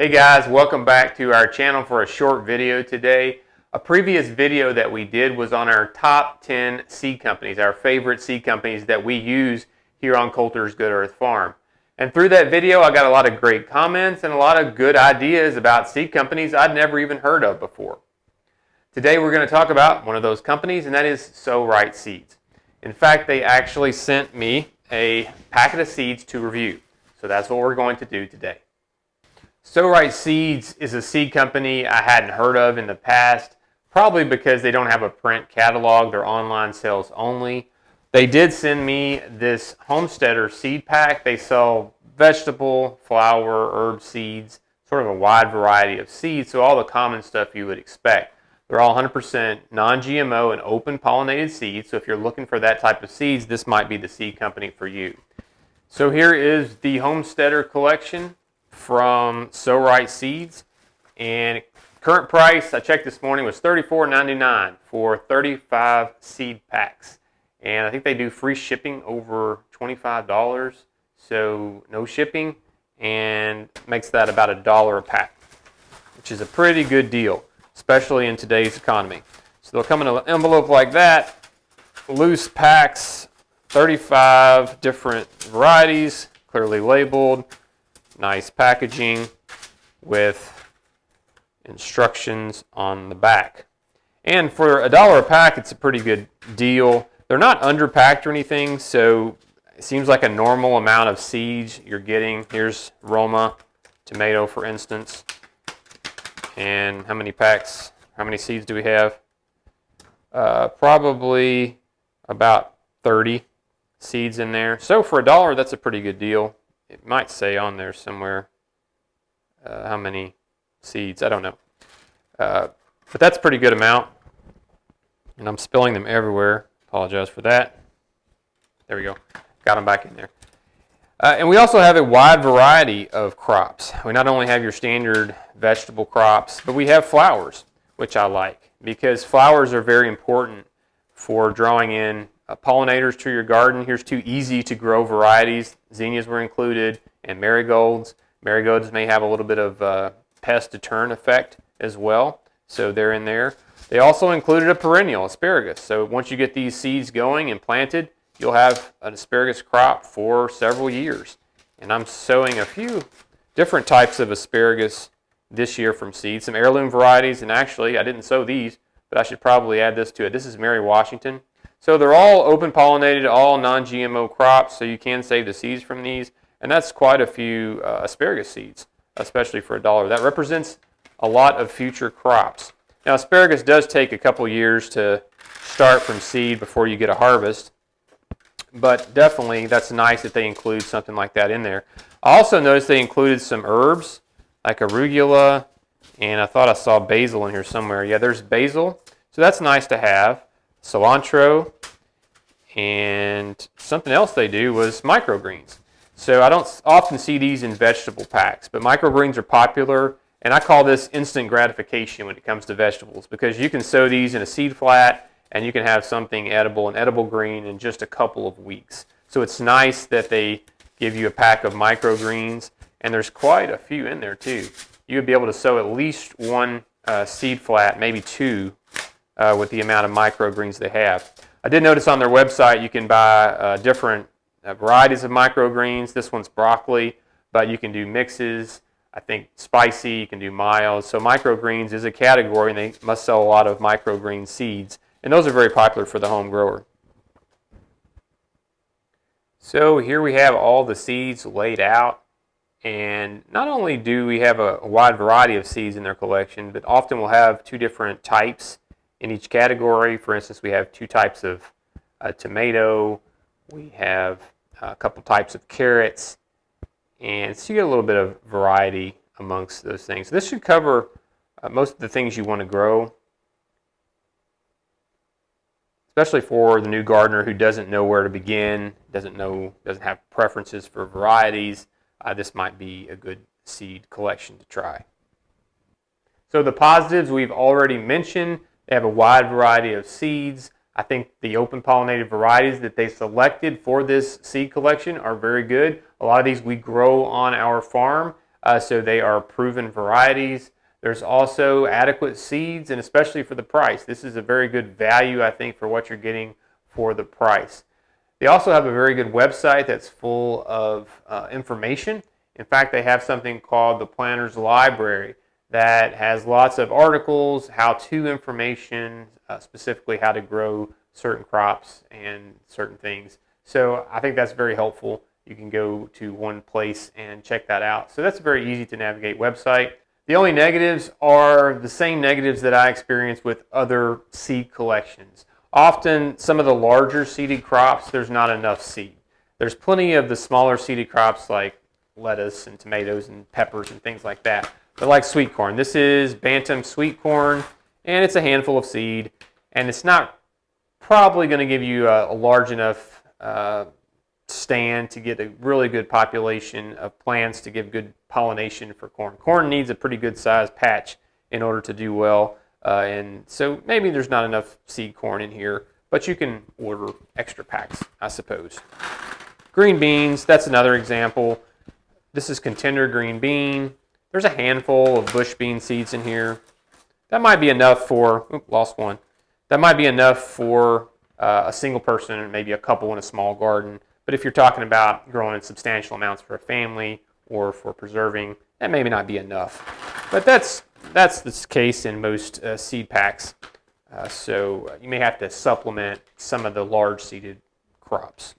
Hey guys, welcome back to our channel for a short video today. A previous video that we did was on our top 10 seed companies, our favorite seed companies that we use here on Coulter's Good Earth Farm. And through that video I got a lot of great comments and a lot of good ideas about seed companies I'd never even heard of before. Today we're going to talk about one of those companies, and that is So Right Seeds. In fact, they actually sent me a packet of seeds to review. So that's what we're going to do today. So Right Seeds is a seed company I hadn't heard of in the past, probably because they don't have a print catalog. They're online sales only. They did send me this Homesteader seed pack. They sell vegetable, flower, herb seeds, sort of a wide variety of seeds, so all the common stuff you would expect. They're all 100% non-GMO and open pollinated seeds, so if you're looking for that type of seeds, this might be the seed company for you. So here is the Homesteader Collection from So Right Seeds, and current price I checked this morning was $34.99 for 35 seed packs, and I think they do free shipping over $25, so no shipping, and makes that about $1 a pack, which is a pretty good deal, especially in today's economy. So they'll come in an envelope like that, loose packs, 35 different varieties, clearly labeled. Nice packaging with instructions on the back. And for $1 a pack, it's a pretty good deal. They're not underpacked or anything, so it seems like a normal amount of seeds you're getting. Here's Roma tomato, for instance. And how many packs, how many seeds do we have? Probably about 30 seeds in there. So for $1, that's a pretty good deal. It might say on there somewhere how many seeds. I don't know. But that's a pretty good amount. And I'm spilling them everywhere. Apologize for that. There we go. Got them back in there. And we also have a wide variety of crops. We not only have your standard vegetable crops, but we have flowers, which I like, because flowers are very important for drawing in pollinators to your garden. Here's two easy to grow varieties. Zinnias were included, and marigolds. Marigolds may have a little bit of pest deterrent effect as well, so they're in there. They also included a perennial, asparagus. So once you get these seeds going and planted, you'll have an asparagus crop for several years. And I'm sowing a few different types of asparagus this year from seeds, some heirloom varieties, and actually I didn't sow these, but I should probably add this to it. This is Mary Washington. So they're all open pollinated, all non-GMO crops, so you can save the seeds from these. And that's quite a few asparagus seeds, especially for $1. That represents a lot of future crops. Now asparagus does take a couple years to start from seed before you get a harvest, but definitely that's nice that they include something like that in there. I also noticed they included some herbs like arugula, and I thought I saw basil in here somewhere. Yeah, there's basil, so that's nice to have. Cilantro, and something else they do was microgreens. So I don't often see these in vegetable packs, but microgreens are popular, and I call this instant gratification when it comes to vegetables, because you can sow these in a seed flat and you can have something edible, an edible green, in just a couple of weeks. So it's nice that they give you a pack of microgreens, and there's quite a few in there too. You would be able to sow at least one seed flat, maybe two, with the amount of microgreens they have. I did notice on their website you can buy different varieties of microgreens. This one's broccoli, but you can do mixes. I think spicy, you can do mild. So microgreens is a category, and they must sell a lot of microgreen seeds. And those are very popular for the home grower. So here we have all the seeds laid out. And not only do we have a wide variety of seeds in their collection, but often we'll have two different types in each category. For instance, we have two types of tomato, we have a couple types of carrots, and so you get a little bit of variety amongst those things. This should cover most of the things you want to grow, especially for the new gardener who doesn't know where to begin, doesn't have preferences for varieties. This might be a good seed collection to try. So the positives we've already mentioned. They have a wide variety of seeds. I think the open pollinated varieties that they selected for this seed collection are very good. A lot of these we grow on our farm. so they are proven varieties. There's also adequate seeds, and especially for the price. This is a very good value, I think, for what you're getting for the price. They also have a very good website that's full of information. In fact, they have something called the Planner's Library that has lots of articles, how-to information, specifically how to grow certain crops and certain things. So I think that's very helpful. You can go to one place and check that out. So that's a very easy to navigate website. The only negatives are the same negatives that I experienced with other seed collections. Often, some of the larger seeded crops, there's not enough seed. There's plenty of the smaller seeded crops like lettuce and tomatoes and peppers and things like that. But like sweet corn, this is Bantam sweet corn, and it's a handful of seed, and it's not probably going to give you a large enough stand to get a really good population of plants to give good pollination for corn. Corn needs a pretty good sized patch in order to do well, and so maybe there's not enough seed corn in here, but you can order extra packs, I suppose. Green beans, that's another example. This is contender green bean. There's a handful of bush bean seeds in here. That might be enough for, lost one. That might be enough for a single person and maybe a couple in a small garden. But if you're talking about growing in substantial amounts for a family or for preserving, that may not be enough. But that's the case in most seed packs. So you may have to supplement some of the large seeded crops.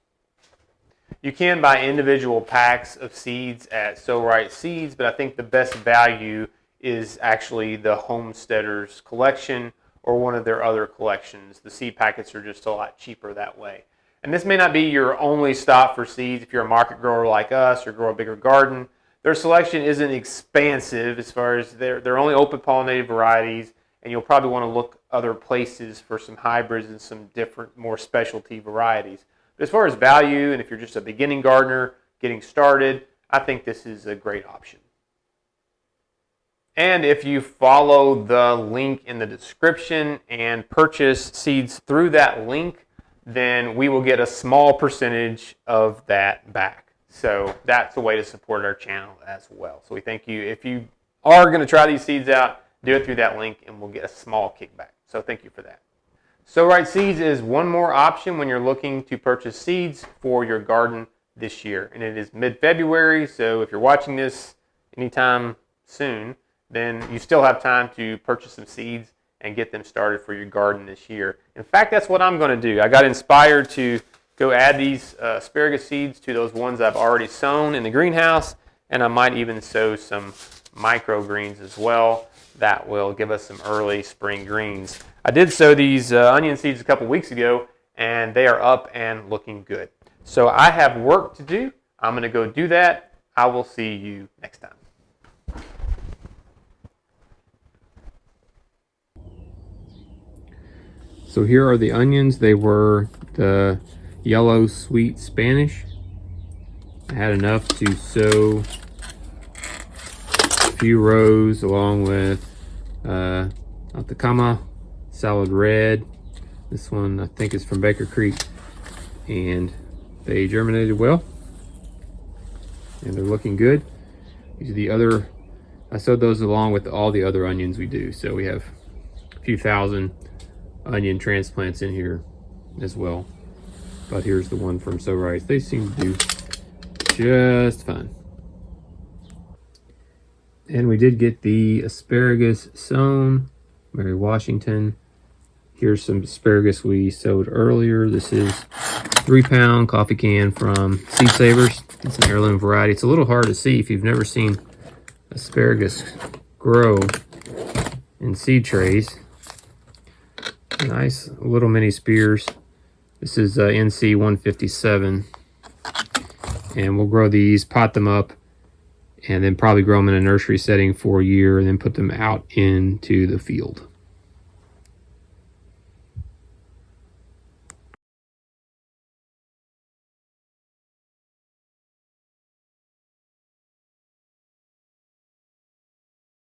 You can buy individual packs of seeds at So Right Seeds, but I think the best value is actually the Homesteaders Collection or one of their other collections. The seed packets are just a lot cheaper that way. And this may not be your only stop for seeds if you're a market grower like us or grow a bigger garden. Their selection isn't expansive as far as they're only open pollinated varieties, and you'll probably want to look other places for some hybrids and some different, more specialty varieties. But as far as value, and if you're just a beginning gardener getting started, I think this is a great option. And if you follow the link in the description and purchase seeds through that link, then we will get a small percentage of that back. So that's a way to support our channel as well. So we thank you. If you are going to try these seeds out, do it through that link and we'll get a small kickback. So thank you for that. So Right Seeds is one more option when you're looking to purchase seeds for your garden this year. And it is mid-February, so if you're watching this anytime soon, then you still have time to purchase some seeds and get them started for your garden this year. In fact, that's what I'm going to do. I got inspired to go add these asparagus seeds to those ones I've already sown in the greenhouse, and I might even sow some microgreens as well. That will give us some early spring greens. I did sow these onion seeds a couple weeks ago, and they are up and looking good. So I have work to do. I'm going to go do that. I will see you next time. So here are the onions. They were the yellow sweet Spanish. I had enough to sow a few rows along with Atacama Salad Red. This one I think is from Baker Creek, and they germinated well and they're looking good. These are the other, I sowed those along with all the other onions we do. So we have a few thousand onion transplants in here as well. But here's the one from So Right. They seem to do just fine. And we did get the asparagus sown, Mary Washington. Here's some asparagus we sowed earlier. This is 3-pound coffee can from Seed Savers. It's an heirloom variety. It's a little hard to see if you've never seen asparagus grow in seed trays. Nice little mini spears. This is NC 157. And we'll grow these, pot them up, and then probably grow them in a nursery setting for a year and then put them out into the field.